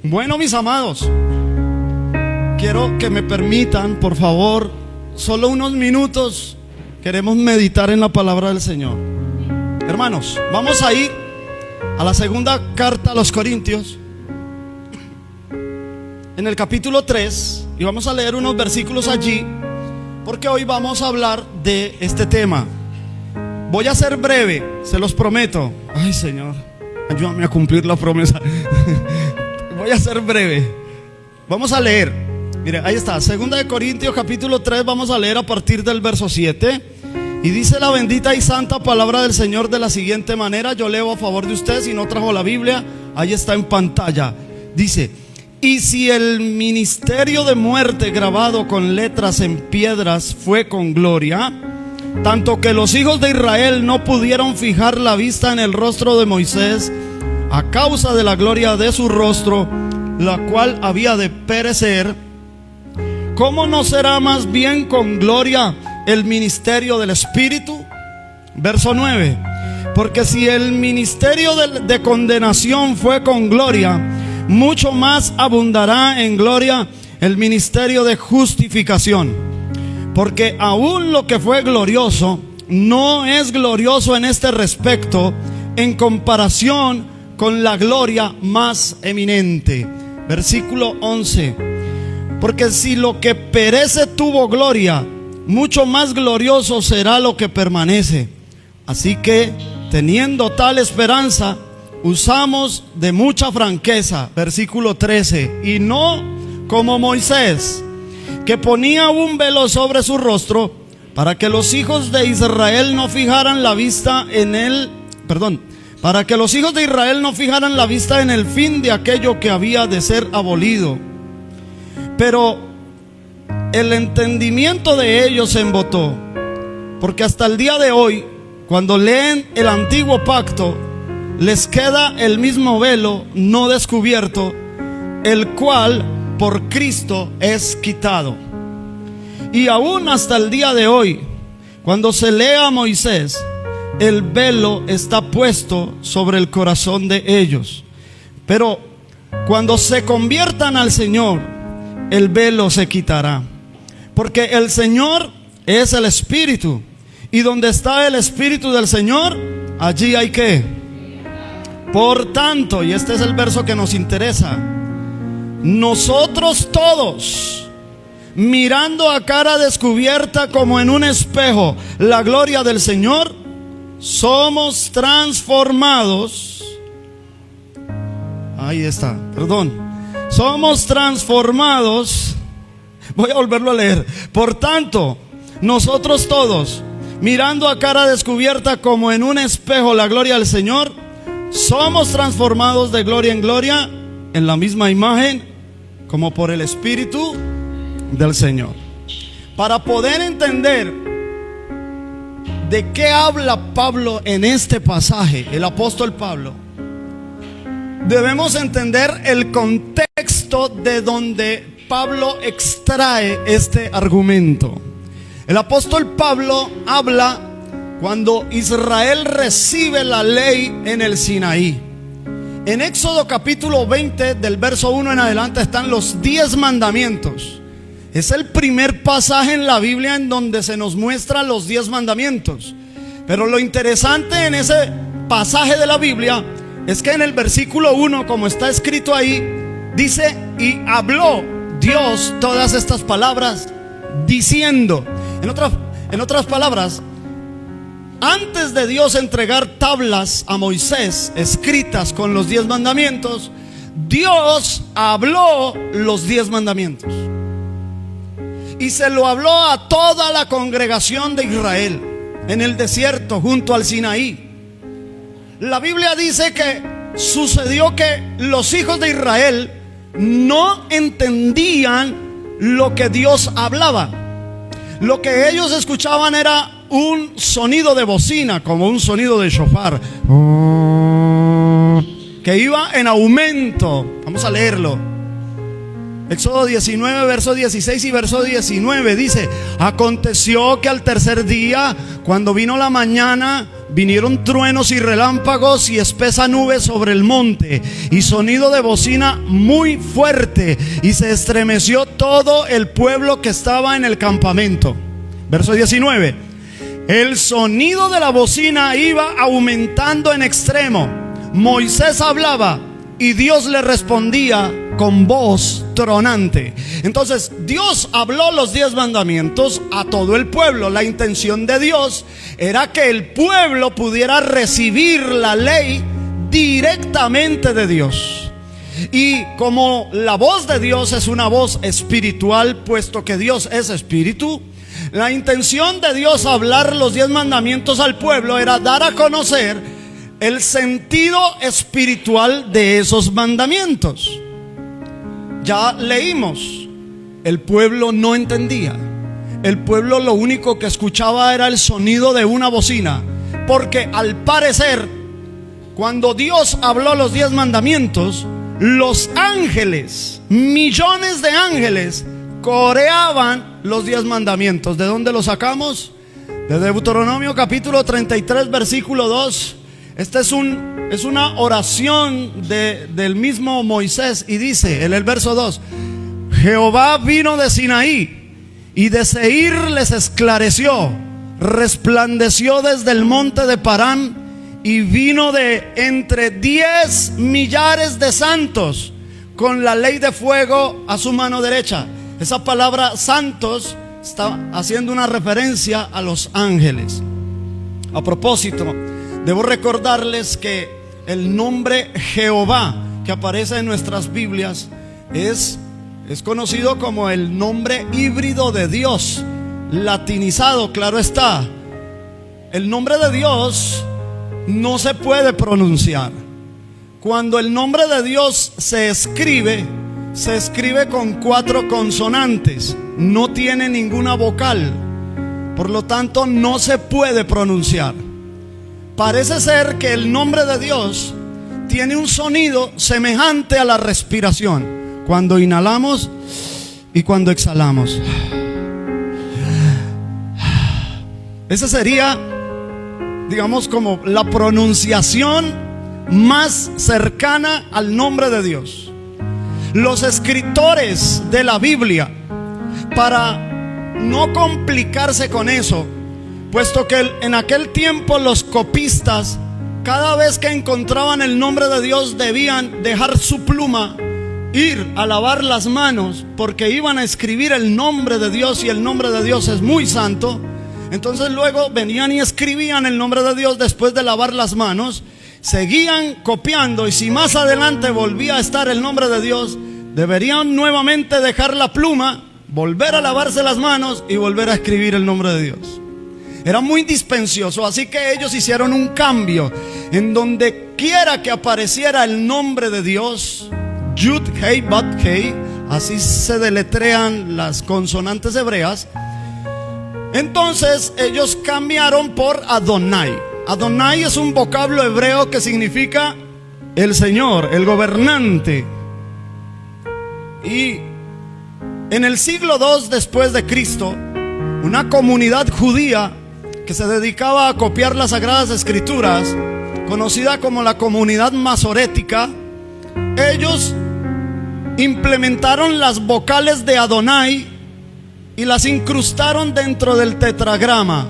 Bueno, mis amados, quiero que me permitan, por favor, solo unos minutos. Queremos meditar en la palabra del Señor. Hermanos, vamos a ir a la segunda carta a los Corintios, en el capítulo 3, y vamos a leer unos versículos allí, porque hoy vamos a hablar de este tema. Voy a ser breve, se los prometo. Ay, Señor, ayúdame a cumplir la promesa. Voy a ser breve. Vamos a leer. Mire, ahí está, segunda de Corintios capítulo 3. Vamos a leer a partir del verso 7. Y dice la bendita y santa palabra del Señor de la siguiente manera. Yo leo a favor de usted. Si no trajo la Biblia, ahí está en pantalla. Dice: y si el ministerio de muerte grabado con letras en piedras fue con gloria, tanto que los hijos de Israel no pudieron fijar la vista en el rostro de Moisés a causa de la gloria de su rostro, la cual había de perecer, ¿cómo no será más bien con gloria el ministerio del Espíritu? Verso 9. Porque si el ministerio de condenación fue con gloria, mucho más abundará en gloria el ministerio de justificación. Porque aún lo que fue glorioso no es glorioso en este respecto en comparación con la gloria más eminente. Versículo 11. Porque si lo que perece tuvo gloria, mucho más glorioso será lo que permanece. Así que, teniendo tal esperanza, usamos de mucha franqueza. Versículo 13. Y no como Moisés, que ponía un velo sobre su rostro, para que los hijos de Israel no fijaran la vista en él. Para que los hijos de Israel no fijaran la vista en el fin de aquello que había de ser abolido. Pero el entendimiento de ellos se embotó, porque hasta el día de hoy, cuando leen el antiguo pacto, les queda el mismo velo no descubierto, el cual por Cristo es quitado. Y aún hasta el día de hoy, cuando se lee a Moisés, el velo está puesto sobre el corazón de ellos. Pero cuando se conviertan al Señor, el velo se quitará. Porque el Señor es el Espíritu, y donde está el Espíritu del Señor, allí hay que. Por tanto, y este es el verso que nos interesa, nosotros todos, mirando a cara descubierta como en un espejo la gloria del Señor, somos transformados. Ahí está, somos transformados. Voy a volverlo a leer. Por tanto, nosotros todos, mirando a cara descubierta como en un espejo la gloria del Señor, somos transformados de gloria en gloria en la misma imagen, como por el Espíritu del Señor. Para poder entender ¿de qué habla Pablo en este pasaje, el apóstol Pablo? Debemos entender el contexto de donde Pablo extrae este argumento. El apóstol Pablo habla cuando Israel recibe la ley en el Sinaí. En Éxodo capítulo 20, del verso 1 en adelante, están los 10 mandamientos. Es el primer pasaje en la Biblia en donde se nos muestran los 10 mandamientos. Pero lo interesante en ese pasaje de la Biblia es que en el versículo 1, como está escrito ahí, dice: y habló Dios todas estas palabras diciendo. En otras palabras, antes de Dios entregar tablas a Moisés escritas con los 10 mandamientos, Dios habló los 10 mandamientos. Y se lo habló a toda la congregación de Israel en el desierto junto al Sinaí. La Biblia dice que sucedió que los hijos de Israel no entendían lo que Dios hablaba. Lo que ellos escuchaban era un sonido de bocina, como un sonido de shofar, que iba en aumento. Vamos a leerlo. Éxodo 19, verso 16 y verso 19 dice: aconteció que al tercer día, cuando vino la mañana, Vinieron truenos y relámpagos y espesa nube sobre el monte y sonido de bocina muy fuerte, y se estremeció todo el pueblo que estaba en el campamento. Verso 19. El sonido de la bocina iba aumentando en extremo. Moisés hablaba y Dios le respondía con voz tronante. Entonces Dios habló los 10 mandamientos a todo el pueblo. La intención de Dios era que el pueblo pudiera recibir la ley directamente de Dios. Y como la voz de Dios es una voz espiritual, puesto que Dios es espíritu, la intención de Dios hablar los 10 mandamientos al pueblo era dar a conocer el sentido espiritual de esos mandamientos. Ya leímos, el pueblo no entendía. El pueblo lo único que escuchaba era el sonido de una bocina, porque al parecer, cuando Dios habló los 10 mandamientos, los ángeles, millones de ángeles, coreaban los 10 mandamientos. ¿De dónde los sacamos? De Deuteronomio capítulo 33 versículo 2. Esta es una oración del mismo Moisés, y dice en el verso 2: Jehová vino de Sinaí y de Seir les esclareció, resplandeció desde el monte de Parán y vino de entre 10 millares de santos con la ley de fuego a su mano derecha. Esa palabra santos está haciendo una referencia a los ángeles. A propósito, debo recordarles que el nombre Jehová que aparece en nuestras Biblias es conocido como el nombre híbrido de Dios, latinizado, claro está. El nombre de Dios no se puede pronunciar. Cuando el nombre de Dios se escribe con 4 consonantes, no tiene ninguna vocal, por lo tanto no se puede pronunciar. Parece ser que el nombre de Dios tiene un sonido semejante a la respiración, cuando inhalamos y cuando exhalamos. Esa sería, digamos, como la pronunciación más cercana al nombre de Dios. Los escritores de la Biblia, para no complicarse con eso, puesto que en aquel tiempo los copistas, cada vez que encontraban el nombre de Dios, debían dejar su pluma, ir a lavar las manos, porque iban a escribir el nombre de Dios, y el nombre de Dios es muy santo. Entonces luego venían y escribían el nombre de Dios después de lavar las manos, seguían copiando, y si más adelante volvía a estar el nombre de Dios, deberían nuevamente dejar la pluma, volver a lavarse las manos y volver a escribir el nombre de Dios. Era muy dispensioso, así que ellos hicieron un cambio. En donde quiera que apareciera el nombre de Dios, Yud, Hei, Bat, Hei, así se deletrean las consonantes hebreas, entonces ellos cambiaron por Adonai. Adonai es un vocablo hebreo que significa el Señor, el gobernante. Y en el siglo II después de Cristo, una comunidad judía que se dedicaba a copiar las Sagradas Escrituras, conocida como la comunidad masorética, ellos implementaron las vocales de Adonai y las incrustaron dentro del tetragrama,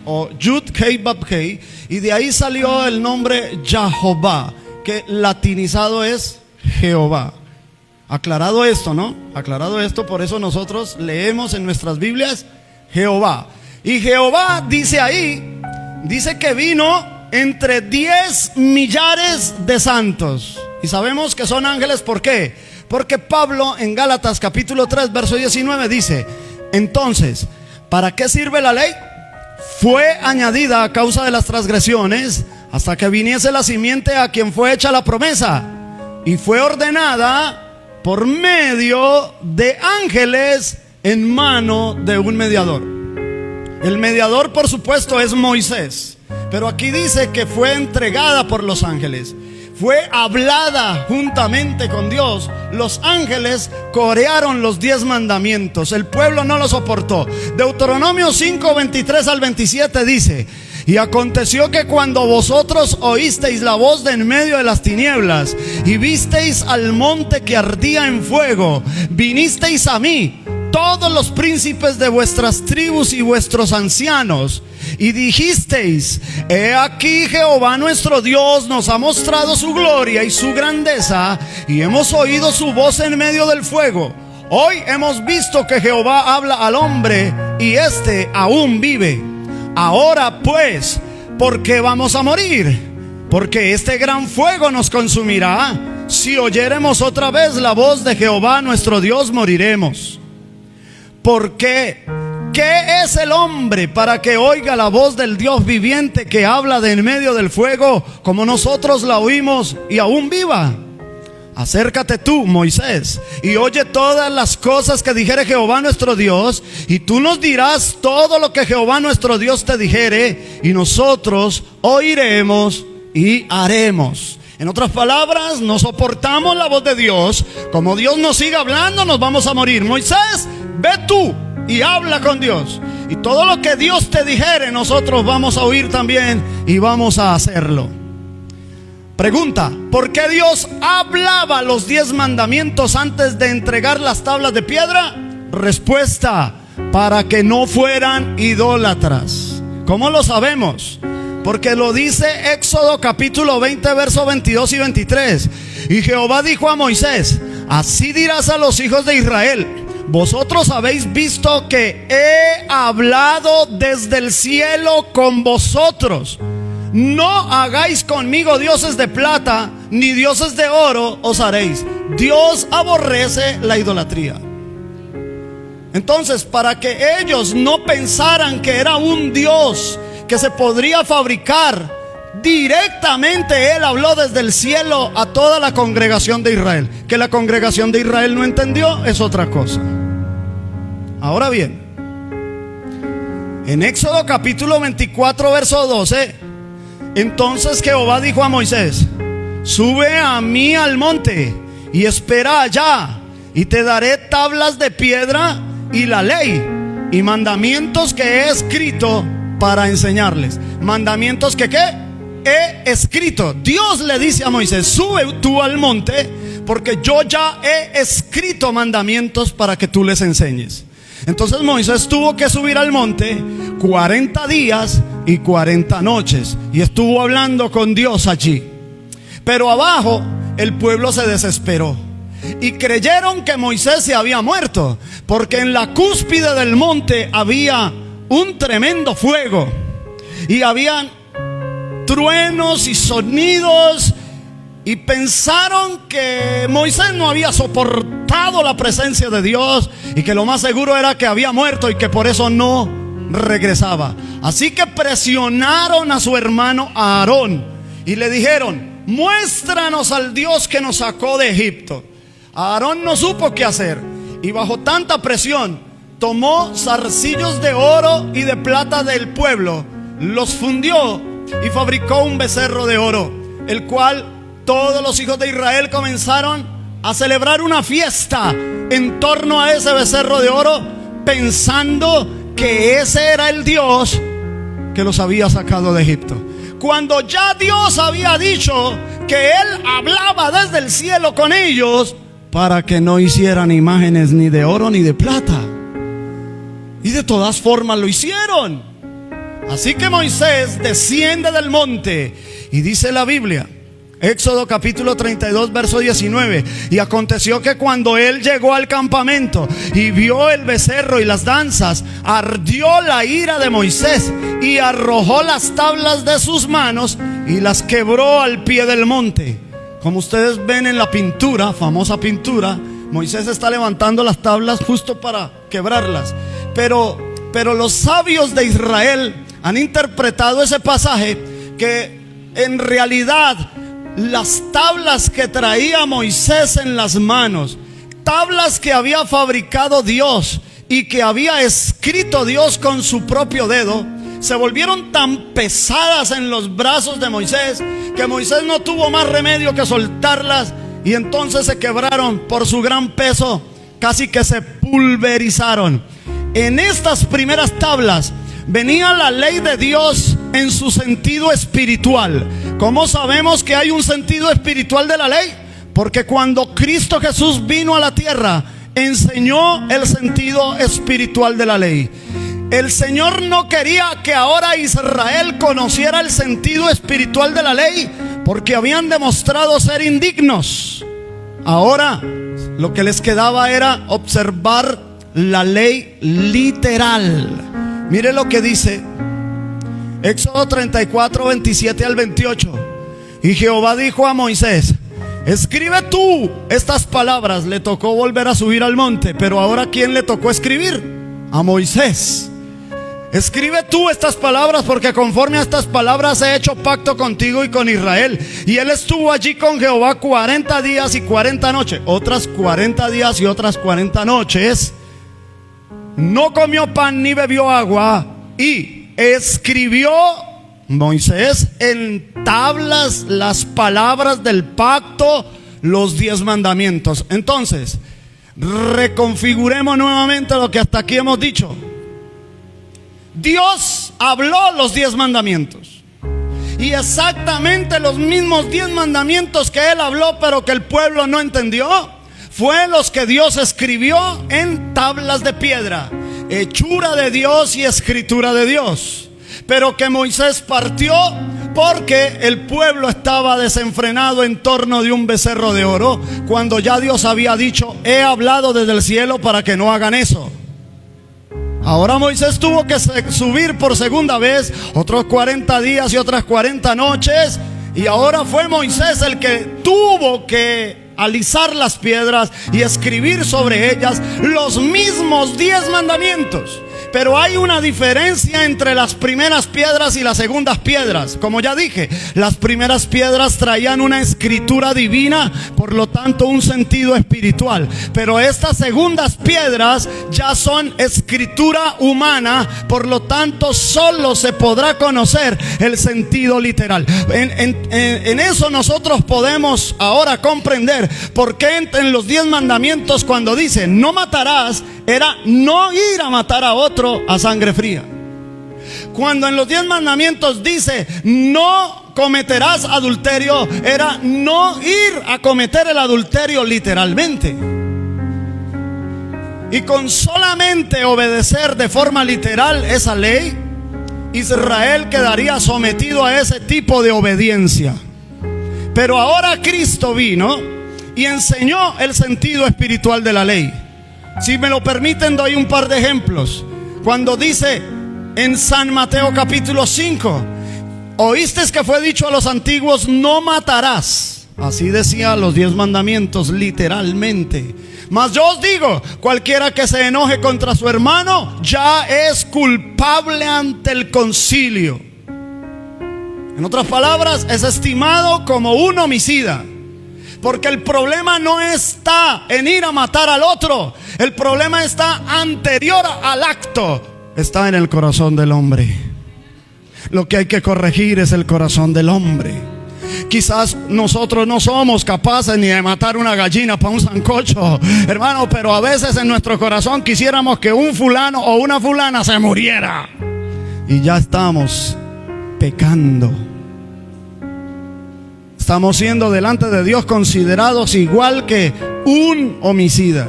o Yud, Hei, Bab, Hei, y de ahí salió el nombre Jehová, que latinizado es Jehová. Aclarado esto, ¿no? Aclarado esto, por eso nosotros leemos en nuestras Biblias Jehová. Y Jehová dice ahí, dice que vino entre 10 millares de santos. Y sabemos que son ángeles, ¿por qué? Porque Pablo en Gálatas capítulo 3 verso 19 dice: entonces, ¿para qué sirve la ley? Fue añadida a causa de las transgresiones, hasta que viniese la simiente a quien fue hecha la promesa, y fue ordenada por medio de ángeles en mano de un mediador. El mediador, por supuesto, es Moisés, pero aquí dice que fue entregada por los ángeles. Fue hablada juntamente con Dios. Los ángeles corearon los 10 mandamientos. El pueblo no lo soportó. Deuteronomio 5, 23 al 27 dice: Y aconteció que cuando vosotros oísteis la voz de en medio de las tinieblas y visteis al monte que ardía en fuego, vinisteis a mí, todos los príncipes de vuestras tribus y vuestros ancianos, y dijisteis: he aquí Jehová nuestro Dios nos ha mostrado su gloria y su grandeza, y hemos oído su voz en medio del fuego. Hoy hemos visto que Jehová habla al hombre y éste aún vive. Ahora pues, ¿por qué vamos a morir? Porque este gran fuego nos consumirá. Si oyéremos otra vez la voz de Jehová nuestro Dios, moriremos. ¿Por qué? ¿Qué es el hombre para que oiga la voz del Dios viviente que habla de en medio del fuego, como nosotros la oímos, y aún viva? Acércate tú, Moisés, y oye todas las cosas que dijere Jehová nuestro Dios, y tú nos dirás todo lo que Jehová nuestro Dios te dijere, y nosotros oiremos y haremos. En otras palabras, no soportamos la voz de Dios. Como Dios nos siga hablando, nos vamos a morir. Moisés, ve tú y habla con Dios, y todo lo que Dios te dijere, nosotros vamos a oír también y vamos a hacerlo. Pregunta: ¿por qué Dios hablaba los 10 mandamientos antes de entregar las tablas de piedra? Respuesta: para que no fueran idólatras. ¿Cómo lo sabemos? Porque lo dice Éxodo capítulo 20, versos 22 y 23. Y Jehová dijo a Moisés: así dirás a los hijos de Israel: vosotros habéis visto que he hablado desde el cielo con vosotros. No hagáis conmigo dioses de plata, ni dioses de oro os haréis. Dios aborrece la idolatría. Entonces, para que ellos no pensaran que era un Dios que se podría fabricar, directamente Él habló desde el cielo a toda la congregación de Israel. Que la congregación de Israel no entendió es otra cosa. Ahora bien, en Éxodo capítulo 24, verso 12, entonces Jehová dijo a Moisés: sube a mí al monte y espera allá, y te daré tablas de piedra y la ley y mandamientos que he escrito para enseñarles. Mandamientos que ¿qué? He escrito. Dios le dice a Moisés: sube tú al monte, porque yo ya he escrito mandamientos para que tú les enseñes. Entonces Moisés tuvo que subir al monte 40 días y 40 noches, y estuvo hablando con Dios allí. Pero abajo el pueblo se desesperó y creyeron que Moisés se había muerto, porque en la cúspide del monte había un tremendo fuego, y habían truenos y sonidos, y pensaron que Moisés no había soportado la presencia de Dios, y que lo más seguro era que había muerto y que por eso no regresaba. Así que presionaron a su hermano Aarón y le dijeron: muéstranos al Dios que nos sacó de Egipto. Aarón no supo qué hacer, y bajo tanta presión tomó zarcillos de oro y de plata del pueblo, los fundió y fabricó un becerro de oro, el cual todos los hijos de Israel comenzaron a celebrar una fiesta en torno a ese becerro de oro, pensando que ese era el Dios que los había sacado de Egipto, cuando ya Dios había dicho que Él hablaba desde el cielo con ellos para que no hicieran imágenes ni de oro ni de plata. Y de todas formas lo hicieron. Así que Moisés desciende del monte, y dice la Biblia, Éxodo capítulo 32, verso 19: y aconteció que cuando él llegó al campamento y vio el becerro y las danzas, ardió la ira de Moisés, y arrojó las tablas de sus manos y las quebró al pie del monte. Como ustedes ven en la pintura, famosa pintura, Moisés está levantando las tablas justo para quebrarlas. Pero los sabios de Israel han interpretado ese pasaje que en realidad las tablas que traía Moisés en las manos, tablas que había fabricado Dios y que había escrito Dios con su propio dedo, se volvieron tan pesadas en los brazos de Moisés que Moisés no tuvo más remedio que soltarlas, y entonces se quebraron por su gran peso, casi que se pulverizaron. En estas primeras tablas venía la ley de Dios en su sentido espiritual. ¿Cómo sabemos que hay un sentido espiritual de la ley? Porque cuando Cristo Jesús vino a la tierra, enseñó el sentido espiritual de la ley. El Señor no quería que ahora Israel conociera el sentido espiritual de la ley, porque habían demostrado ser indignos. Ahora lo que les quedaba era observar la ley literal. Mire lo que dice Éxodo 34, 27 al 28. Y Jehová dijo a Moisés: escribe tú estas palabras. Le tocó volver a subir al monte, pero ahora ¿quién le tocó escribir? A Moisés. Escribe tú estas palabras, porque conforme a estas palabras he hecho pacto contigo y con Israel. Y él estuvo allí con Jehová 40 días y 40 noches. Otras 40 días y otras 40 noches. No comió pan ni bebió agua. Y escribió Moisés en tablas las palabras del pacto, los 10 mandamientos. Entonces, reconfiguremos nuevamente lo que hasta aquí hemos dicho. Dios habló los 10 mandamientos, y exactamente los mismos 10 mandamientos que Él habló pero que el pueblo no entendió, fue los que Dios escribió en tablas de piedra, hechura de Dios y escritura de Dios. Pero que Moisés partió porque el pueblo estaba desenfrenado en torno de un becerro de oro, cuando ya Dios había dicho: he hablado desde el cielo para que no hagan eso. Ahora Moisés tuvo que subir por segunda vez, otros 40 días y otras 40 noches. Y ahora fue Moisés el que tuvo que alisar las piedras y escribir sobre ellas los mismos 10 mandamientos. Pero hay una diferencia entre las primeras piedras y las segundas piedras. Como ya dije, las primeras piedras traían una escritura divina, por lo tanto un sentido espiritual. Pero estas segundas piedras ya son escritura humana, por lo tanto solo se podrá conocer el sentido literal. En eso nosotros podemos ahora comprender por qué en los 10 mandamientos, cuando dice no matarás, era no ir a matar a otro a sangre fría. Cuando en los 10 mandamientos dice no cometerás adulterio, era no ir a cometer el adulterio literalmente. Y con solamente obedecer de forma literal esa ley, Israel quedaría sometido a ese tipo de obediencia. Pero ahora Cristo vino y enseñó el sentido espiritual de la ley. Si me lo permiten, doy un par de ejemplos. Cuando dice en San Mateo capítulo 5: oíste que fue dicho a los antiguos: no matarás. Así decía los 10 mandamientos literalmente. Mas yo os digo, cualquiera que se enoje contra su hermano ya es culpable ante el concilio. En otras palabras, es estimado como un homicida. Porque el problema no está en ir a matar al otro. El problema está anterior al acto. Está en el corazón del hombre. Lo que hay que corregir es el corazón del hombre. Quizás nosotros no somos capaces ni de matar una gallina para un sancocho, hermano, pero a veces en nuestro corazón quisiéramos que un fulano o una fulana se muriera. Y ya estamos pecando. Estamos siendo delante de Dios considerados igual que un homicida.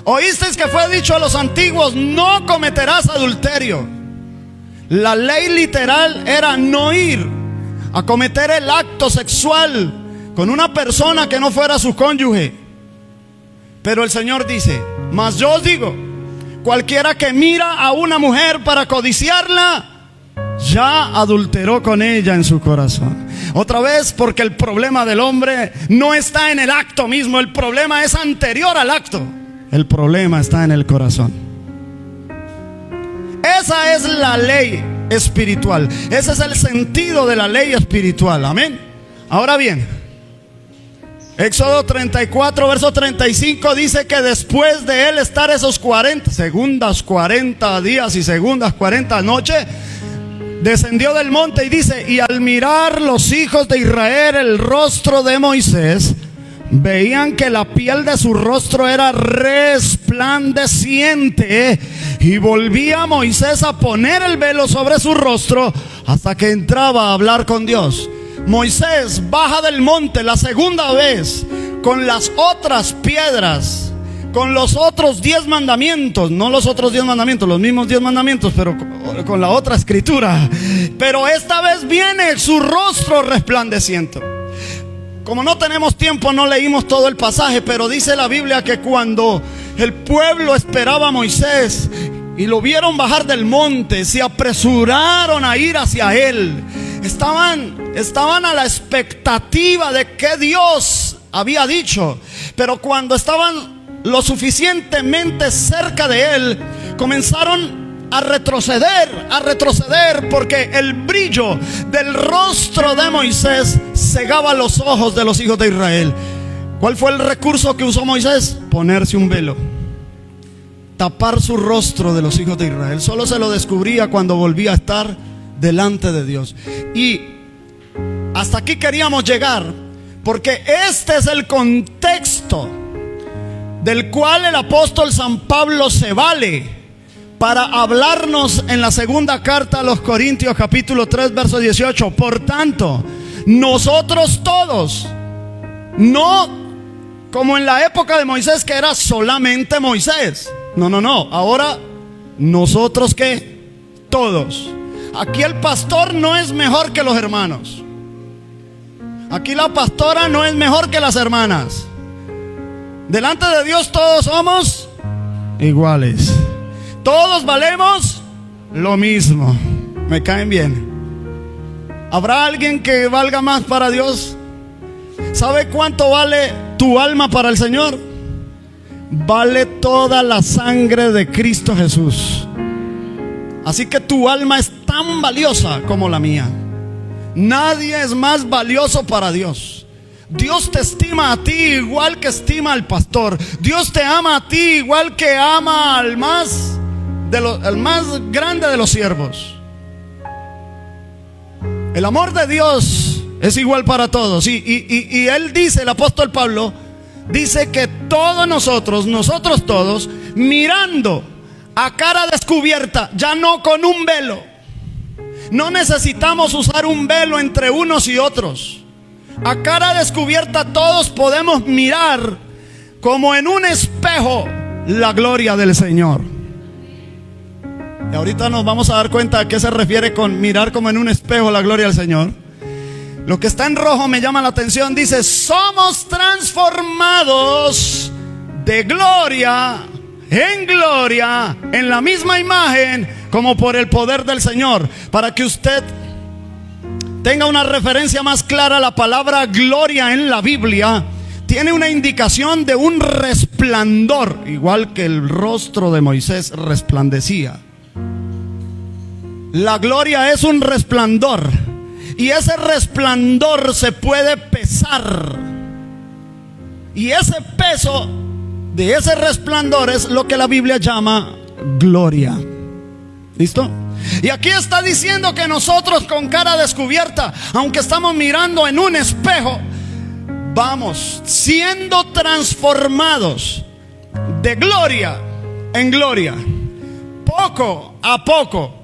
Oísteis que fue dicho a los antiguos: no cometerás adulterio. La ley literal era no ir a cometer el acto sexual con una persona que no fuera su cónyuge. Pero el Señor dice: mas yo os digo, cualquiera que mira a una mujer para codiciarla, ya adulteró con ella en su corazón. Otra vez, porque el problema del hombre no está en el acto mismo. El problema es anterior al acto. El problema está en el corazón. Esa es la ley espiritual. Ese es el sentido de la ley espiritual. Amén. Ahora bien, Éxodo 34 verso 35 dice que después de él estar esos 40 días y segundas 40 noches, descendió del monte y dice: y al mirar los hijos de Israel el rostro de Moisés, veían que la piel de su rostro era resplandeciente, Y volvía Moisés a poner el velo sobre su rostro hasta que entraba a hablar con Dios. Moisés baja del monte la segunda vez con las otras piedras, con los otros 10 mandamientos. No los otros 10 mandamientos, los mismos 10 mandamientos, pero con la otra escritura. Pero esta vez viene su rostro resplandeciente. Como no tenemos tiempo, no leímos todo el pasaje, pero dice la Biblia que cuando el pueblo esperaba a Moisés y lo vieron bajar del monte, se apresuraron a ir hacia él. Estaban a la expectativa de que Dios había dicho, pero cuando estaban lo suficientemente cerca de él, comenzaron a retroceder, porque el brillo del rostro de Moisés cegaba los ojos de los hijos de Israel. ¿Cuál fue el recurso que usó Moisés? Ponerse un velo, tapar su rostro de los hijos de Israel. Solo se lo descubría cuando volvía a estar delante de Dios. Y hasta aquí queríamos llegar, porque este es el contexto del cual el apóstol San Pablo se vale para hablarnos en la segunda carta a los Corintios, capítulo 3, verso 18. Por tanto, nosotros todos, no como en la época de Moisés, que era solamente Moisés. No. Ahora, nosotros que todos. Aquí el pastor no es mejor que los hermanos. Aquí la pastora no es mejor que las hermanas. Delante de Dios todos somos iguales. Todos valemos lo mismo. Me caen bien. ¿Habrá alguien que valga más para Dios? ¿Sabe cuánto vale tu alma para el Señor? Vale toda la sangre de Cristo Jesús. Así que tu alma es tan valiosa como la mía. Nadie es más valioso para Dios. Dios te estima a ti igual que estima al pastor. Dios te ama a ti igual que ama al más grande de los siervos. El amor de Dios es igual para todos. Y él dice, el apóstol Pablo dice que todos nosotros todos, mirando a cara descubierta, ya no con un velo. No necesitamos usar un velo entre unos y otros. A cara descubierta todos podemos mirar como en un espejo la gloria del Señor. Y ahorita nos vamos a dar cuenta a qué se refiere con mirar como en un espejo la gloria del Señor. Lo que está en rojo me llama la atención. Dice: somos transformados de gloria en gloria, en la misma imagen, como por el poder del Señor. Para que usted tenga una referencia más clara, la palabra gloria en la Biblia tiene una indicación de un resplandor, igual que el rostro de Moisés resplandecía. La gloria es un resplandor, y ese resplandor se puede pesar, y ese peso de ese resplandor es lo que la Biblia llama gloria. ¿Listo? Y aquí está diciendo que nosotros con cara descubierta, aunque estamos mirando en un espejo, vamos siendo transformados de gloria en gloria, poco a poco.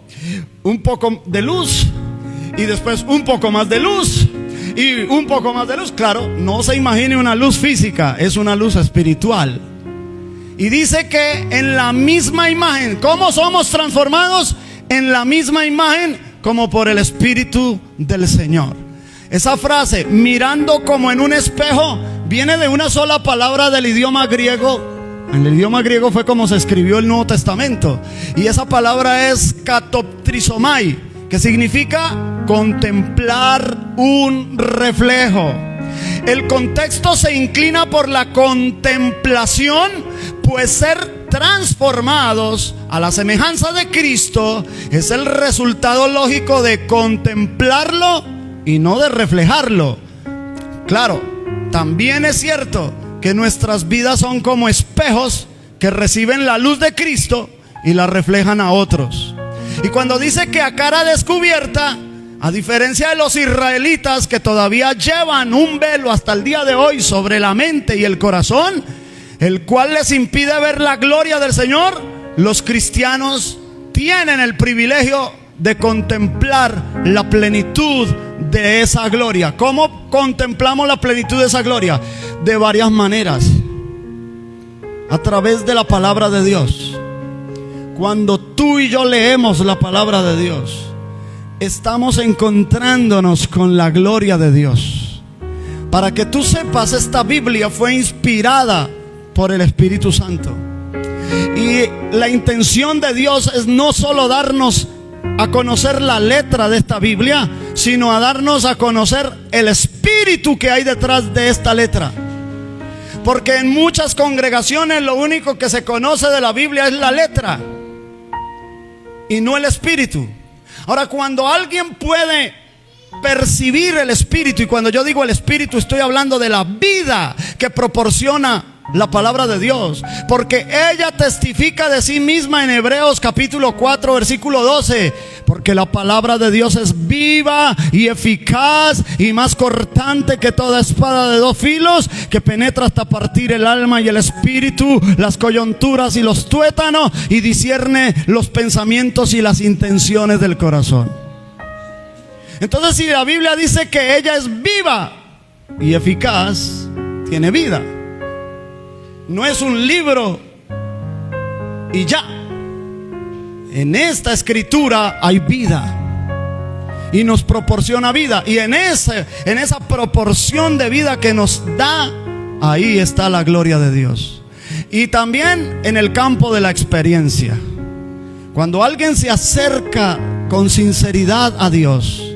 Un poco de luz, y después un poco más de luz, y un poco más de luz. Claro, no se imagine una luz física, es una luz espiritual. Y dice que en la misma imagen. ¿Cómo somos transformados? En la misma imagen, como por el Espíritu del Señor. Esa frase, mirando como en un espejo, viene de una sola palabra del idioma griego. En el idioma griego fue como se escribió el Nuevo Testamento. Y esa palabra es katoptrisomai, que significa contemplar un reflejo. El contexto se inclina por la contemplación, pues ser transformados a la semejanza de Cristo es el resultado lógico de contemplarlo y no de reflejarlo. Claro, también es cierto que nuestras vidas son como espejos que reciben la luz de Cristo y la reflejan a otros. Y cuando dice que a cara descubierta, a diferencia de los israelitas que todavía llevan un velo hasta el día de hoy sobre la mente y el corazón, el cual les impide ver la gloria del Señor, los cristianos tienen el privilegio de contemplar la plenitud de esa gloria. ¿Cómo contemplamos la plenitud de esa gloria? De varias maneras. A través de la palabra de Dios. Cuando tú y yo leemos la palabra de Dios, estamos encontrándonos con la gloria de Dios. Para que tú sepas, esta Biblia fue inspirada por el Espíritu Santo. Y la intención de Dios es no solo darnos a conocer la letra de esta Biblia, sino a darnos a conocer el espíritu que hay detrás de esta letra. Porque en muchas congregaciones lo único que se conoce de la Biblia es la letra y no el espíritu. Ahora, cuando alguien puede percibir el espíritu, y cuando yo digo el espíritu estoy hablando de la vida que proporciona la palabra de Dios, porque ella testifica de sí misma en Hebreos capítulo 4 versículo 12, porque la palabra de Dios es viva y eficaz y más cortante que toda espada de dos filos, que penetra hasta partir el alma y el espíritu, las coyunturas y los tuétanos, y discierne los pensamientos y las intenciones del corazón. Entonces, si la Biblia dice que ella es viva y eficaz, tiene vida. No es un libro y ya. En esta escritura hay vida y nos proporciona vida. Y en esa proporción de vida que nos da, ahí está la gloria de Dios. Y también en el campo de la experiencia. Cuando alguien se acerca con sinceridad a Dios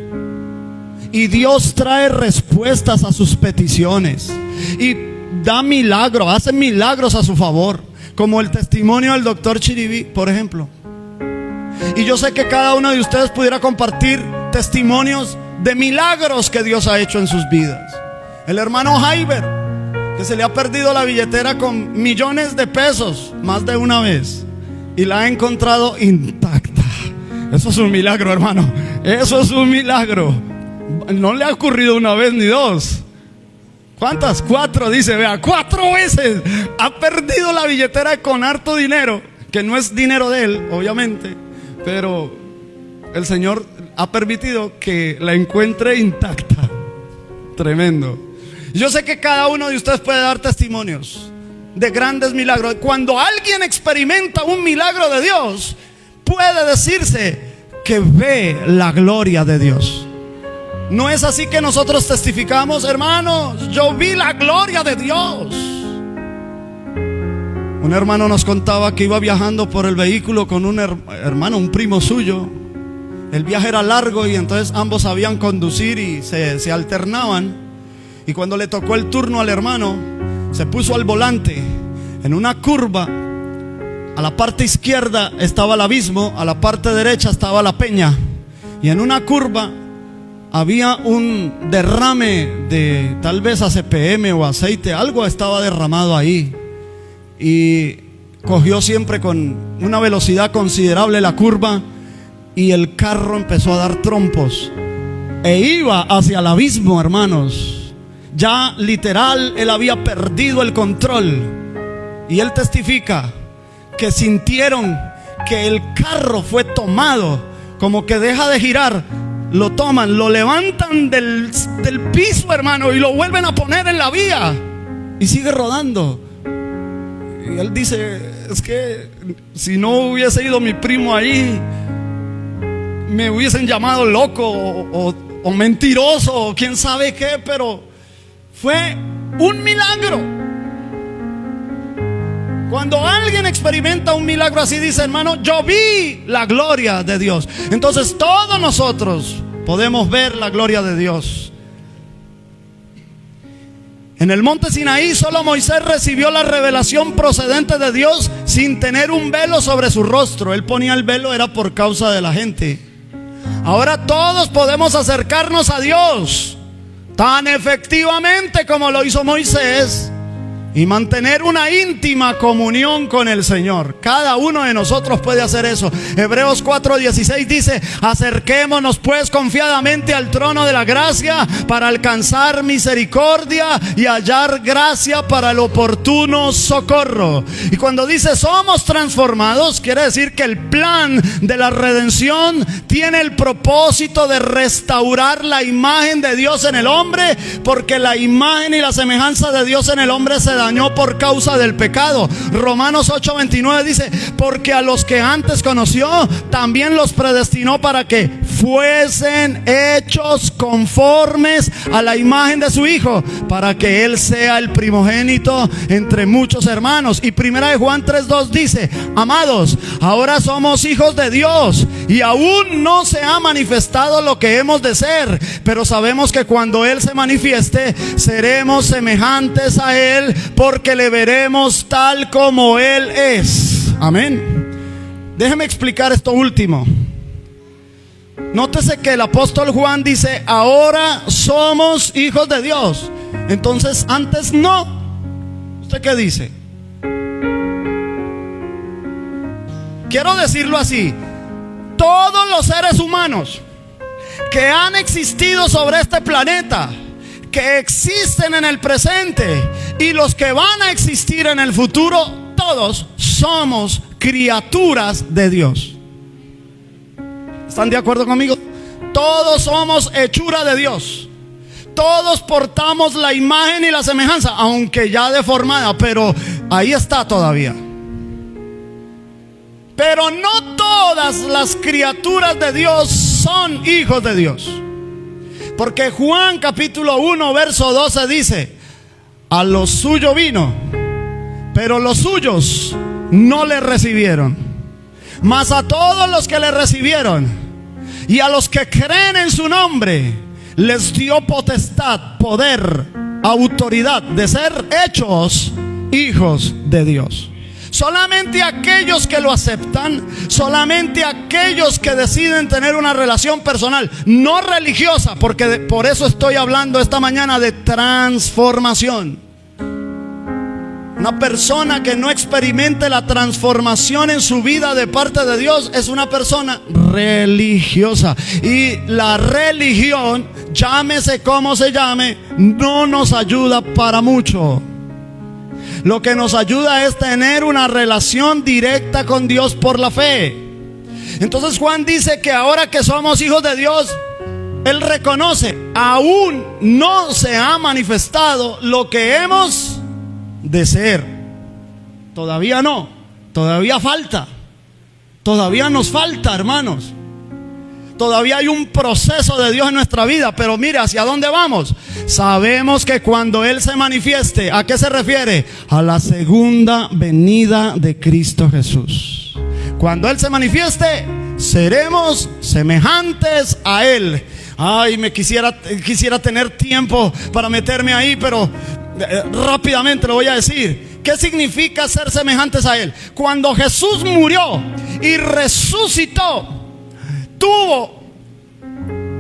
y Dios trae respuestas a sus peticiones y da milagros, hace milagros a su favor, como el testimonio del doctor Chiribí, por ejemplo. Y yo sé que cada uno de ustedes pudiera compartir testimonios de milagros que Dios ha hecho en sus vidas. El hermano Jaiber, que se le ha perdido la billetera con millones de pesos más de una vez y la ha encontrado intacta. Eso es un milagro, hermano. Eso es un milagro. No le ha ocurrido una vez ni dos. ¿Cuántas? 4, dice, vea, 4 veces ha perdido la billetera con harto dinero, que no es dinero de él, obviamente, pero el Señor ha permitido que la encuentre intacta. Tremendo. Yo sé que cada uno de ustedes puede dar testimonios de grandes milagros. Cuando alguien experimenta un milagro de Dios, puede decirse que ve la gloria de Dios. No es así que nosotros testificamos, hermanos, yo vi la gloria de Dios. Un hermano nos contaba que iba viajando por el vehículo con un hermano, un primo suyo. El viaje era largo y entonces ambos sabían conducir y se alternaban. Y cuando le tocó el turno al hermano, se puso al volante. En una curva, a la parte izquierda estaba el abismo, a la parte derecha estaba la peña. Y en una curva había un derrame de tal vez ACPM o aceite, algo estaba derramado ahí. Y cogió siempre con una velocidad considerable la curva y el carro empezó a dar trompos e iba hacia el abismo, hermanos. Ya literal él había perdido el control. Y él testifica que sintieron que el carro fue tomado, como que deja de girar. Lo toman, lo levantan del piso, hermano, y lo vuelven a poner en la vía y sigue rodando. Y él dice, es que si no hubiese ido mi primo ahí, me hubiesen llamado loco o mentiroso o quién sabe qué, pero fue un milagro. Cuando alguien experimenta un milagro así, dice, hermano, yo vi la gloria de Dios. Entonces todos nosotros podemos ver la gloria de Dios. En el monte Sinaí solo Moisés recibió la revelación procedente de Dios sin tener un velo sobre su rostro. Él ponía el velo, era por causa de la gente. Ahora todos podemos acercarnos a Dios tan efectivamente como lo hizo Moisés. y mantener una íntima comunión con el Señor. Cada uno de nosotros puede hacer eso. Hebreos 4:16 dice: acerquémonos pues confiadamente al trono de la gracia para alcanzar misericordia y hallar gracia para el oportuno socorro. Y cuando dice somos transformados, quiere decir que el plan de la redención tiene el propósito de restaurar la imagen de Dios en el hombre, porque la imagen y la semejanza de Dios en el hombre se dañó por causa del pecado. Romanos 8:29 dice: porque a los que antes conoció también los predestinó para que fuesen hechos conformes a la imagen de su Hijo, para que Él sea el primogénito entre muchos hermanos. Y primera de Juan 3:2 dice: amados, ahora somos hijos de Dios y aún no se ha manifestado lo que hemos de ser, pero sabemos que cuando Él se manifieste seremos semejantes a Él, porque le veremos tal como Él es. Amén. Déjeme explicar esto último. Nótese que el apóstol Juan dice: ahora somos hijos de Dios. Entonces antes no. ¿Usted qué dice? Quiero decirlo así: todos los seres humanos que han existido sobre este planeta, que existen en el presente y los que van a existir en el futuro, todos somos criaturas de Dios. ¿Están de acuerdo conmigo? Todos somos hechura de Dios. Todos portamos la imagen y la semejanza, aunque ya deformada, pero ahí está todavía. Pero no todas las criaturas de Dios son hijos de Dios. Porque Juan capítulo 1 verso 12 dice: a lo suyo vino, pero los suyos no le recibieron. Mas a todos los que le recibieron y a los que creen en su nombre, les dio potestad, poder, autoridad de ser hechos hijos de Dios. Solamente aquellos que lo aceptan, solamente aquellos que deciden tener una relación personal, no religiosa, porque por eso estoy hablando esta mañana de transformación. Una persona que no experimente la transformación en su vida de parte de Dios es una persona religiosa. Y la religión, llámese como se llame, no nos ayuda para mucho. Lo que nos ayuda es tener una relación directa con Dios por la fe. Entonces Juan dice que ahora que somos hijos de Dios, Él reconoce: aún no se ha manifestado lo que hemos de ser. Todavía no, todavía falta. Todavía nos falta, hermanos. Todavía hay un proceso de Dios en nuestra vida. Pero mire, ¿hacia dónde vamos? Sabemos que cuando Él se manifieste, ¿a qué se refiere? A la segunda venida de Cristo Jesús. Cuando Él se manifieste, seremos semejantes a Él. Ay, quisiera tener tiempo para meterme ahí, pero rápidamente lo voy a decir. ¿Qué significa ser semejantes a Él? Cuando Jesús murió y resucitó, tuvo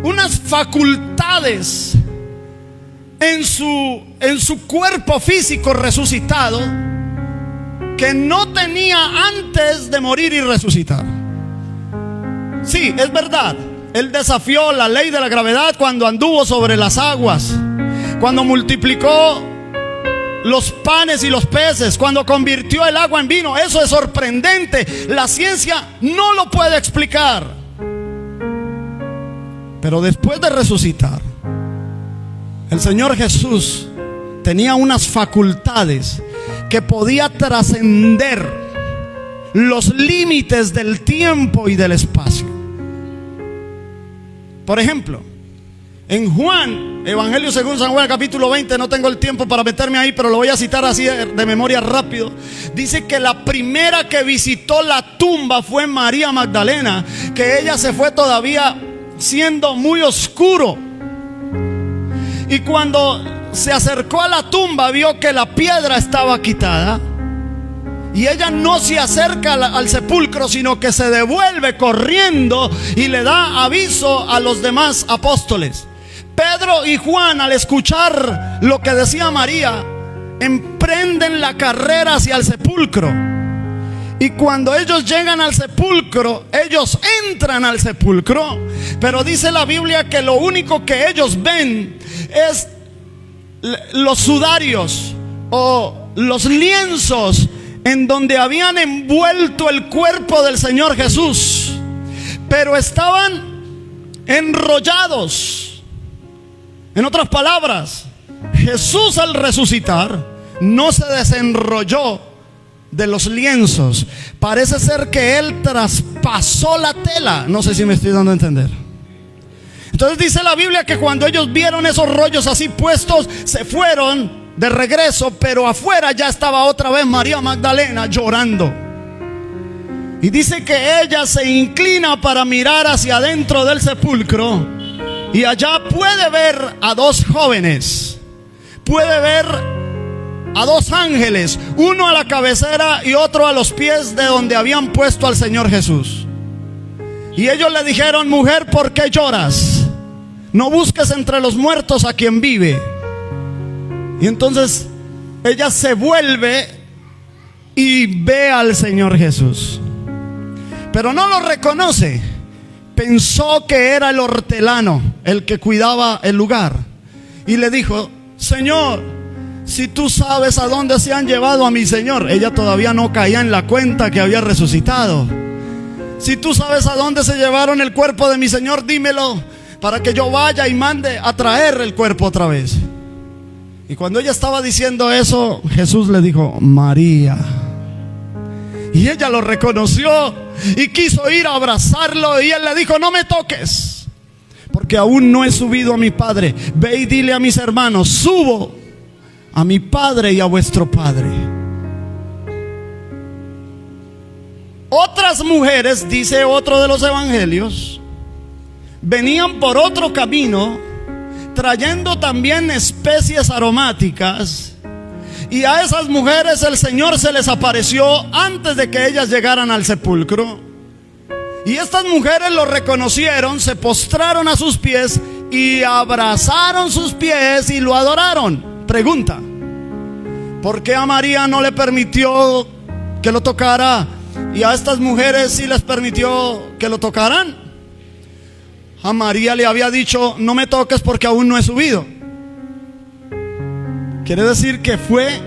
unas facultades en su cuerpo físico resucitado que no tenía antes de morir y resucitar. Sí, es verdad. Él desafió la ley de la gravedad cuando anduvo sobre las aguas, cuando multiplicó los panes y los peces, cuando convirtió el agua en vino. Eso es sorprendente. La ciencia no lo puede explicar. Pero después de resucitar, el Señor Jesús tenía unas facultades que podía trascender los límites del tiempo y del espacio. Por ejemplo, en Juan, Evangelio según San Juan, capítulo 20, no tengo el tiempo para meterme ahí, pero lo voy a citar así de memoria rápido. Dice que la primera que visitó la tumba fue María Magdalena, que ella se fue todavía siendo muy oscuro, y cuando se acercó a la tumba vio que la piedra estaba quitada, y ella no se acerca al sepulcro, sino que se devuelve corriendo y le da aviso a los demás apóstoles. Pedro y Juan, al escuchar lo que decía María, emprenden la carrera hacia el sepulcro. Y cuando ellos llegan al sepulcro, ellos entran al sepulcro, pero dice la Biblia que lo único que ellos ven es los sudarios o los lienzos en donde habían envuelto el cuerpo del Señor Jesús, pero estaban enrollados. En otras palabras, Jesús al resucitar no se desenrolló de los lienzos. Parece ser que Él traspasó la tela. No sé si me estoy dando a entender. Entonces dice la Biblia que cuando ellos vieron esos rollos así puestos, se fueron de regreso, pero afuera ya estaba otra vez María Magdalena llorando. Y dice que ella se inclina para mirar hacia adentro del sepulcro, y allá puede ver a dos jóvenes, puede ver a dos ángeles, uno a la cabecera y otro a los pies de donde habían puesto al Señor Jesús. Y ellos le dijeron: mujer, ¿por qué lloras? No busques entre los muertos a quien vive. Y entonces ella se vuelve y ve al Señor Jesús, pero no lo reconoce. Pensó que era el hortelano, el que cuidaba el lugar, y le dijo: Señor, si tú sabes a dónde se han llevado a mi Señor. Ella todavía no caía en la cuenta que había resucitado. Si tú sabes a dónde se llevaron el cuerpo de mi Señor, dímelo para que yo vaya y mande a traer el cuerpo otra vez. Y cuando ella estaba diciendo eso, Jesús le dijo: María. Y ella lo reconoció y quiso ir a abrazarlo, y él le dijo: no me toques, porque aún no he subido a mi Padre. Ve y dile a mis hermanos: subo a mi Padre y a vuestro Padre. Otras mujeres, dice otro de los evangelios, venían por otro camino, trayendo también especies aromáticas, y a esas mujeres el Señor se les apareció antes de que ellas llegaran al sepulcro. Y estas mujeres lo reconocieron, se postraron a sus pies y abrazaron sus pies y lo adoraron. Pregunta: ¿por qué a María no le permitió que lo tocara y a estas mujeres sí les permitió que lo tocaran? A María le había dicho: no me toques porque aún no he subido. Quiere decir que fue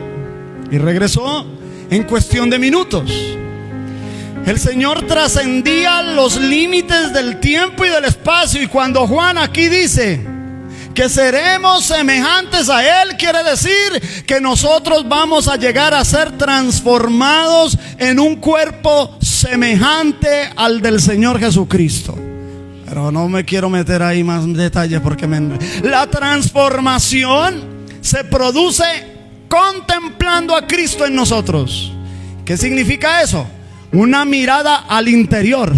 y regresó en cuestión de minutos. El Señor trascendía los límites del tiempo y del espacio. Y cuando Juan aquí dice que seremos semejantes a Él, quiere decir que nosotros vamos a llegar a ser transformados en un cuerpo semejante al del Señor Jesucristo. Pero no me quiero meter ahí más detalles porque la transformación se produce contemplando a Cristo en nosotros. ¿Qué significa eso? Una mirada al interior,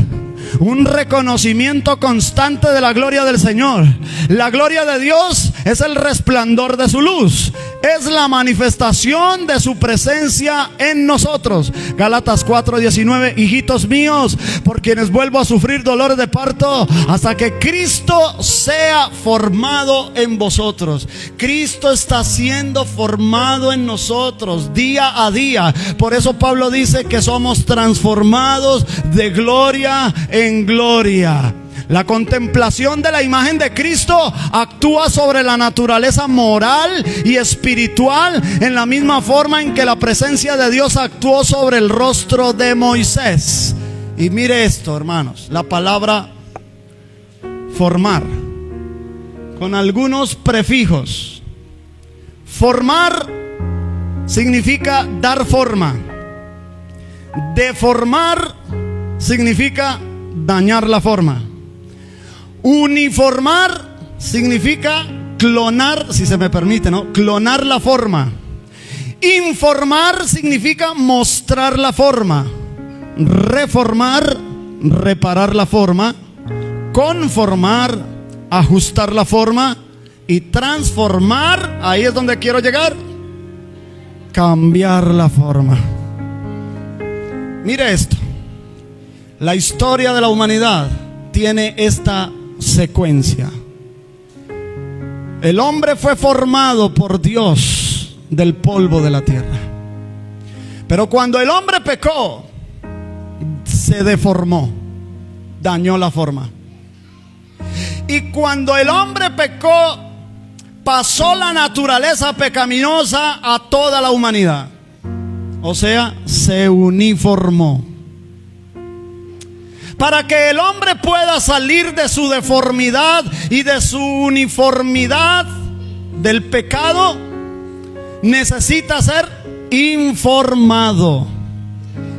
un reconocimiento constante de la gloria del Señor. La gloria de Dios es el resplandor de su luz, es la manifestación de su presencia en nosotros. Gálatas 4:19: hijitos míos, por quienes vuelvo a sufrir dolores de parto, hasta que Cristo sea formado en vosotros. Cristo está siendo formado en nosotros día a día. Por eso Pablo dice que somos transformados de gloria en gloria. La contemplación de la imagen de Cristo actúa sobre la naturaleza moral y espiritual en la misma forma en que la presencia de Dios actuó sobre el rostro de Moisés. Y mire esto, hermanos, la palabra formar, con algunos prefijos. Formar significa dar forma. Deformar significa dañar la forma. Uniformar significa clonar, si se me permite, ¿no? Clonar la forma. Informar significa mostrar la forma. Reformar, reparar la forma. Conformar, ajustar la forma. Y transformar, ahí es donde quiero llegar, cambiar la forma. Mire esto. La historia de la humanidad tiene esta secuencia. El hombre fue formado por Dios del polvo de la tierra. Pero cuando el hombre pecó, se deformó, dañó la forma. Y cuando el hombre pecó, pasó la naturaleza pecaminosa a toda la humanidad. O sea, se uniformó. Para que el hombre pueda salir de su deformidad y de su uniformidad del pecado, necesita ser informado.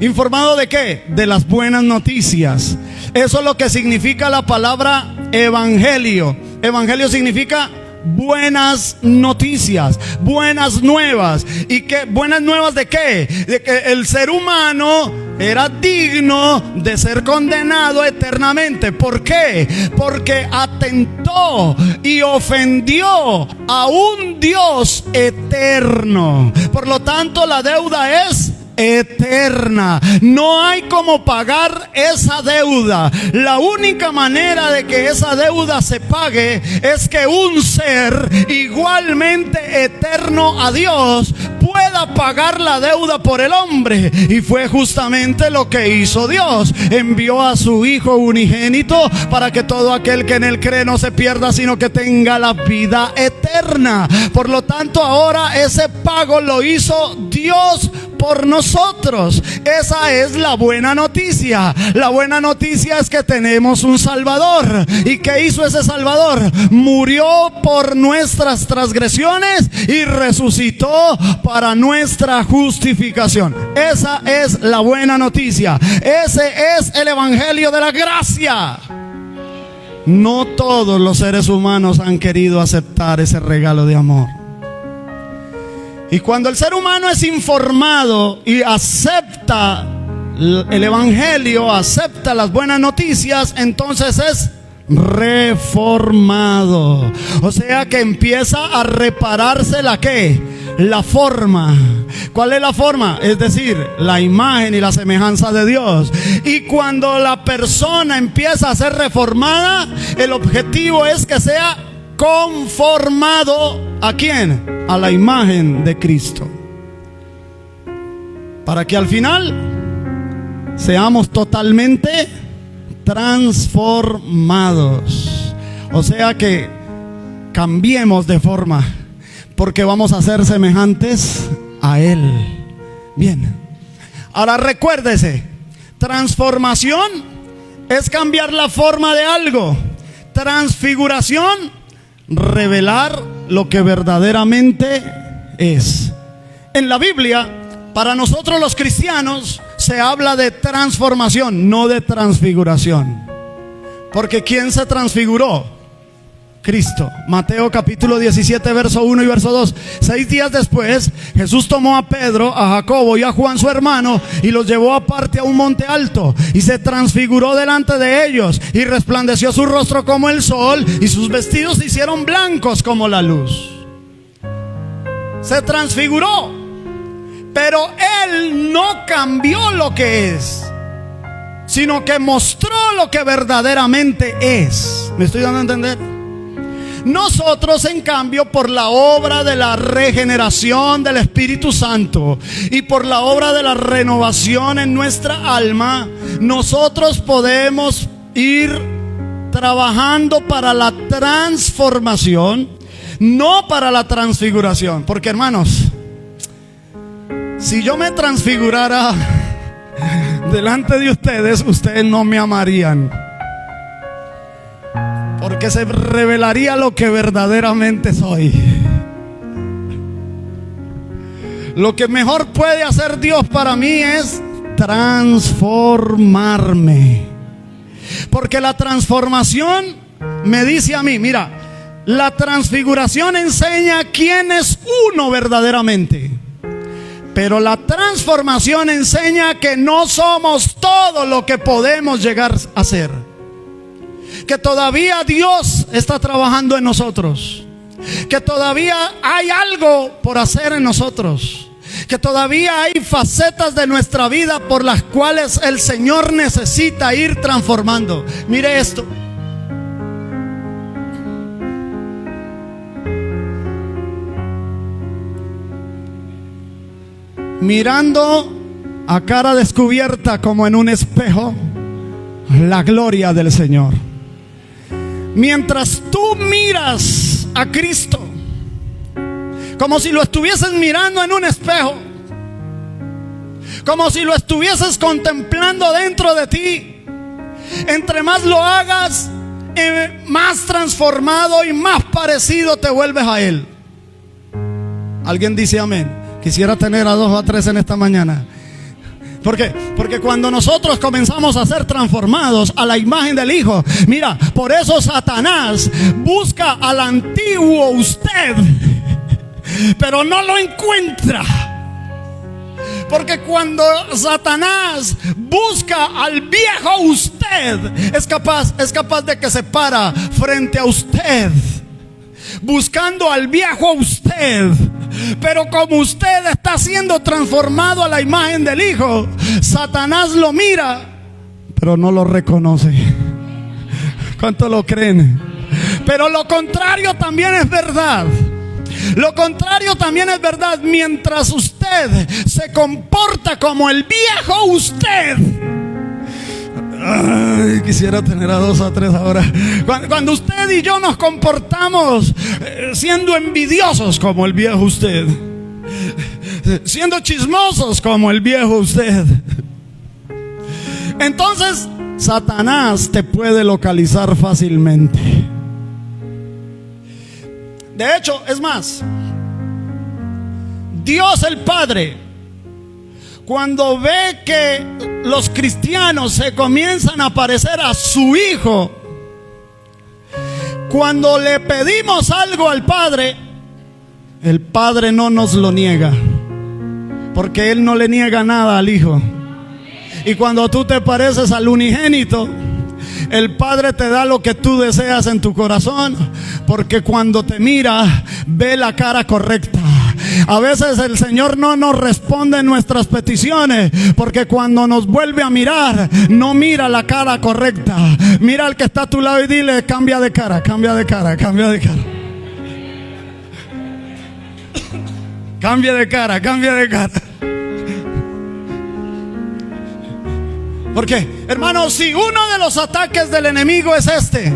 ¿Informado de qué? De las buenas noticias. Eso es lo que significa la palabra evangelio. Evangelio significa buenas noticias, buenas nuevas. ¿Y qué? ¿Buenas nuevas de qué? De que el ser humano era digno de ser condenado eternamente. ¿Por qué? Porque atentó y ofendió a un Dios eterno. Por lo tanto, la deuda es eterna. No hay cómo pagar esa deuda. La única manera de que esa deuda se pague es que un ser igualmente eterno a Dios pueda pagar la deuda por el hombre. Y fue justamente lo que hizo Dios. Envió a su Hijo unigénito para que todo aquel que en él cree no se pierda, sino que tenga la vida eterna. Por lo tanto, ahora ese pago lo hizo Dios por nosotros. Esa es la buena noticia. La buena noticia es que tenemos un Salvador. ¿Y qué hizo ese Salvador? Murió por nuestras transgresiones y resucitó para nuestra justificación. Esa es la buena noticia. Ese es el evangelio de la gracia. No todos los seres humanos han querido aceptar ese regalo de amor. Y cuando el ser humano es informado y acepta el evangelio, acepta las buenas noticias, entonces es reformado. O sea que empieza a repararse la ¿qué? La forma. ¿Cuál es la forma? Es decir, la imagen y la semejanza de Dios. Y cuando la persona empieza a ser reformada, el objetivo es que sea conformado ¿a quién? A la imagen de Cristo, para que al final seamos totalmente transformados. O sea que cambiemos de forma, porque vamos a ser semejantes a Él. Bien, ahora recuérdese, transformación es cambiar la forma de algo. Transfiguración, revelar lo que verdaderamente es. En la Biblia, para nosotros los cristianos, se habla de transformación, no de transfiguración. Porque ¿quién se transfiguró? Cristo. Mateo capítulo 17, verso 1 y verso 2. 6 días después, Jesús tomó a Pedro, a Jacobo y a Juan su hermano y los llevó aparte a un monte alto y se transfiguró delante de ellos y resplandeció su rostro como el sol y sus vestidos se hicieron blancos como la luz. Se transfiguró, pero Él no cambió lo que es, sino que mostró lo que verdaderamente es. ¿Me estoy dando a entender? Nosotros, en cambio, por la obra de la regeneración del Espíritu Santo y por la obra de la renovación en nuestra alma, nosotros podemos ir trabajando para la transformación, no para la transfiguración. Porque, hermanos, si yo me transfigurara delante de ustedes, ustedes no me amarían, porque se revelaría lo que verdaderamente soy. Lo que mejor puede hacer Dios para mí es transformarme. Porque la transformación me dice a mí, mira, la transfiguración enseña quién es uno verdaderamente. Pero la transformación enseña que no somos todo lo que podemos llegar a ser. Que todavía Dios está trabajando en nosotros, que todavía hay algo por hacer en nosotros, que todavía hay facetas de nuestra vida por las cuales el Señor necesita ir transformando. Mire esto. mirando a cara descubierta como en un espejo la gloria del Señor. Mientras tú miras a Cristo como si lo estuvieses mirando en un espejo, como si lo estuvieses contemplando dentro de ti, entre más lo hagas, más transformado y más parecido te vuelves a Él. ¿Alguien dice amén? Quisiera tener a 2 o a 3 en esta mañana. ¿Por qué? Porque cuando nosotros comenzamos a ser transformados a la imagen del Hijo, mira, por eso Satanás busca al antiguo usted, pero no lo encuentra. Porque cuando Satanás busca al viejo usted, es capaz de que se para frente a usted, buscando al viejo usted. Pero como usted está siendo transformado a la imagen del Hijo, Satanás lo mira, pero no lo reconoce. ¿Cuánto lo creen? Pero lo contrario también es verdad. Lo contrario también es verdad. Mientras usted se comporta como el viejo usted, ay, quisiera tener a 2 o 3 ahora. Cuando usted y yo nos comportamos siendo envidiosos como el viejo usted, siendo chismosos como el viejo usted, entonces Satanás te puede localizar fácilmente. De hecho, es más, Dios el Padre, cuando ve que los cristianos se comienzan a parecer a su Hijo, cuando le pedimos algo al Padre, el Padre no nos lo niega, porque Él no le niega nada al Hijo. Y cuando tú te pareces al unigénito, el Padre te da lo que tú deseas en tu corazón, porque cuando te mira, ve la cara correcta. A veces el Señor no nos responde nuestras peticiones, porque cuando nos vuelve a mirar, no mira la cara correcta. Mira al que está a tu lado y dile: cambia de cara, cambia de cara, cambia de cara. Cambia de cara, cambia de cara. Porque, hermanos, si uno de los ataques del enemigo es este,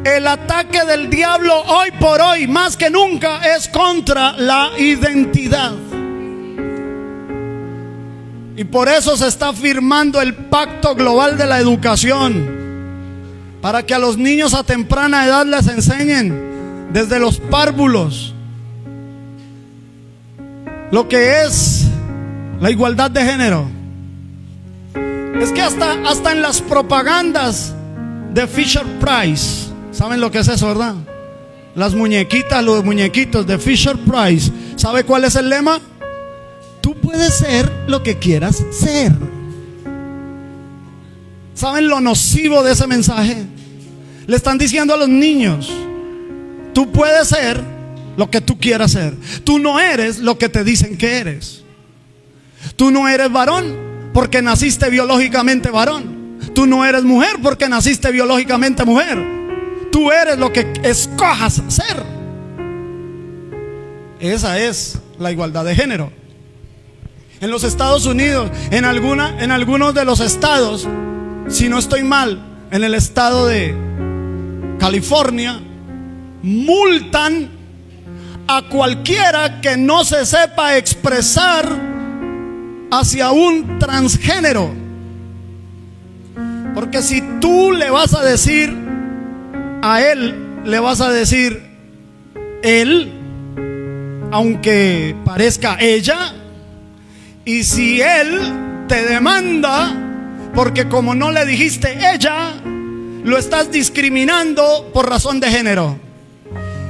el ataque del diablo hoy por hoy, más que nunca, es contra la identidad. Y por eso se está firmando el Pacto Global de la Educación, para que a los niños a temprana edad les enseñen desde los párvulos lo que es la igualdad de género. Es que hasta en las propagandas de Fisher Price, ¿saben lo que es eso, verdad? Las muñequitas, los muñequitos de Fisher Price. ¿Sabe cuál es el lema? Tú puedes ser lo que quieras ser. ¿Saben lo nocivo de ese mensaje? Le están diciendo a los niños: tú puedes ser lo que tú quieras ser. Tú no eres lo que te dicen que eres. Tú no eres varón porque naciste biológicamente varón. Tú no eres mujer porque naciste biológicamente mujer. Tú eres lo que escojas ser. Esa es la igualdad de género. En los Estados Unidos, en algunos de los estados, si no estoy mal, en el estado de California, multan a cualquiera que no se sepa expresar hacia un transgénero. Porque si tú le vas a decir a él, le vas a decir él, aunque parezca ella. Y si él te demanda, porque como no le dijiste ella, lo estás discriminando por razón de género.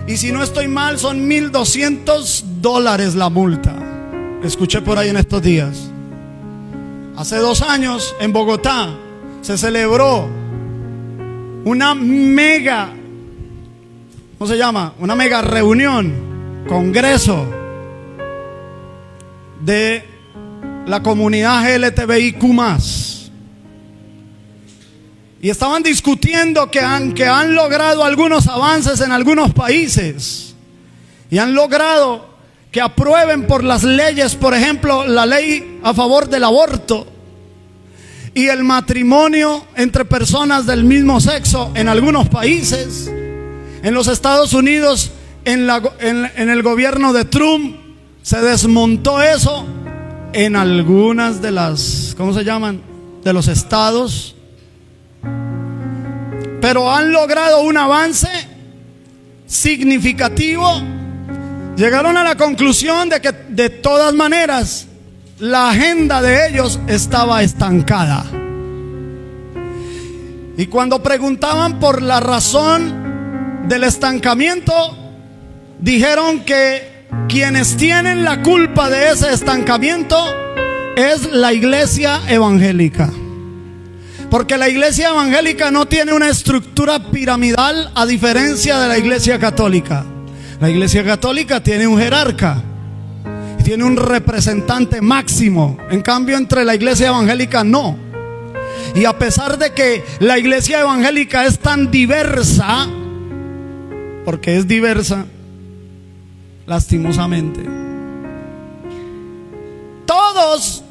Y si no estoy mal, son $1,200 la multa. Escuché por ahí en estos días. Hace 2 años en Bogotá se celebró una mega, ¿cómo se llama? Una mega reunión, congreso de la comunidad LGTBIQ+. Y estaban discutiendo que han logrado algunos avances en algunos países, y han logrado que aprueben por las leyes, por ejemplo, la ley a favor del aborto y el matrimonio entre personas del mismo sexo en algunos países. En los Estados Unidos, en el gobierno de Trump, se desmontó eso en algunas de las, ¿cómo se llaman?, de los estados. Pero han logrado un avance significativo. Llegaron a la conclusión de que de todas maneras la agenda de ellos estaba estancada. Y cuando preguntaban por la razón del estancamiento, dijeron que quienes tienen la culpa de ese estancamiento es la iglesia evangélica. Porque la iglesia evangélica no tiene una estructura piramidal, a diferencia de la iglesia católica. La iglesia católica tiene un jerarca, tiene un representante máximo. En cambio, entre la iglesia evangélica no. Y a pesar de que la iglesia evangélica es tan diversa, porque es diversa, lastimosamente, todos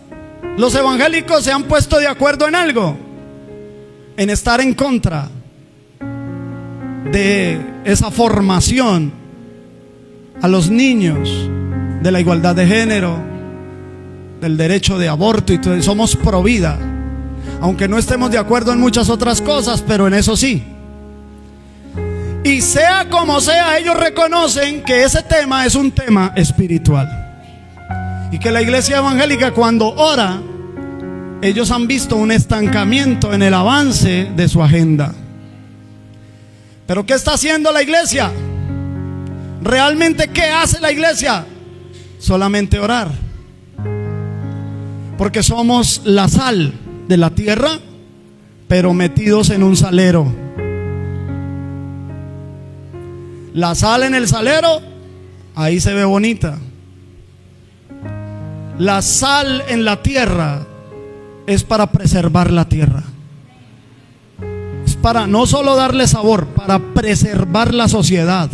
los evangélicos se han puesto de acuerdo en algo: en estar en contra de esa formación a los niños, de la igualdad de género, del derecho de aborto y todo. Somos pro vida, aunque no estemos de acuerdo en muchas otras cosas, pero en eso sí. Y sea como sea, ellos reconocen que ese tema es un tema espiritual, y que la iglesia evangélica, cuando ora, ellos han visto un estancamiento en el avance de su agenda. Pero ¿qué está haciendo la iglesia? ¿Realmente qué hace la iglesia? Solamente orar. Porque somos la sal de la tierra, pero metidos en un salero. La sal en el salero, ahí se ve bonita. La sal en la tierra es para preservar la tierra. Es para no solo darle sabor, para preservar la sociedad.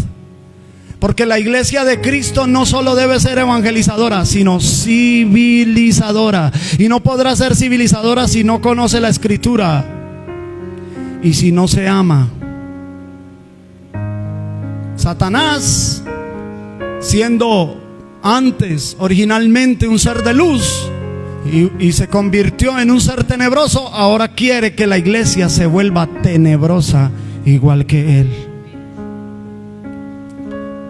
Porque la iglesia de Cristo no solo debe ser evangelizadora, sino civilizadora. Y no podrá ser civilizadora si no conoce la escritura y si no se ama. Satanás, siendo antes originalmente un ser de luz y se convirtió en un ser tenebroso, ahora quiere que la iglesia se vuelva tenebrosa igual que él.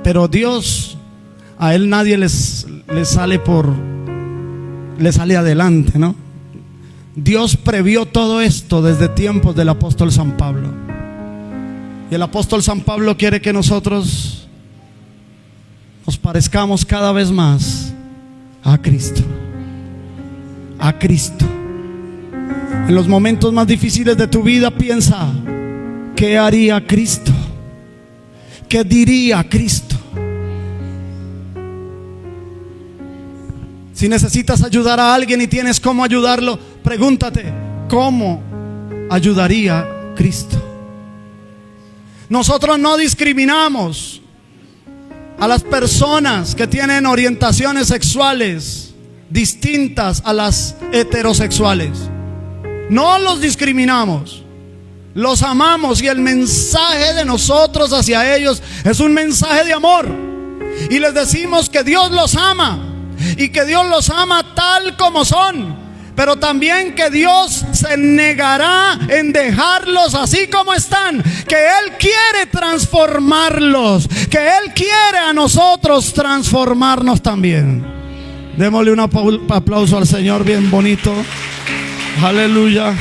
Pero Dios, a él nadie le sale adelante, ¿no? Dios previó todo esto desde tiempos del apóstol San Pablo. Y el apóstol San Pablo quiere que nosotros nos parezcamos cada vez más a Cristo. A Cristo. En los momentos más difíciles de tu vida, piensa: ¿qué haría Cristo? ¿Qué diría Cristo? Si necesitas ayudar a alguien y tienes cómo ayudarlo, pregúntate: ¿cómo ayudaría Cristo? Nosotros no discriminamos a las personas que tienen orientaciones sexuales distintas a las heterosexuales. No los discriminamos, los amamos, y el mensaje de nosotros hacia ellos es un mensaje de amor. Y les decimos que Dios los ama, y que Dios los ama tal como son, pero también que Dios se negará en dejarlos así como están, que Él quiere transformarlos, que Él quiere a nosotros transformarnos también. Démosle un aplauso al Señor bien bonito. Aleluya.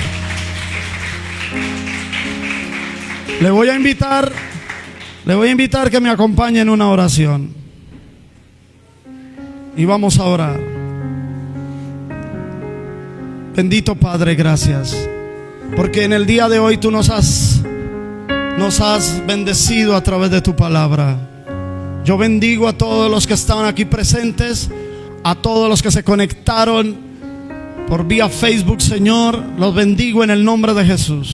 Le voy a invitar que me acompañe en una oración. Y vamos a orar. Bendito Padre, gracias, porque en el día de hoy tú nos has bendecido a través de tu palabra. Yo bendigo a todos los que estaban aquí presentes, a todos los que se conectaron por vía Facebook, Señor. Los bendigo en el nombre de Jesús.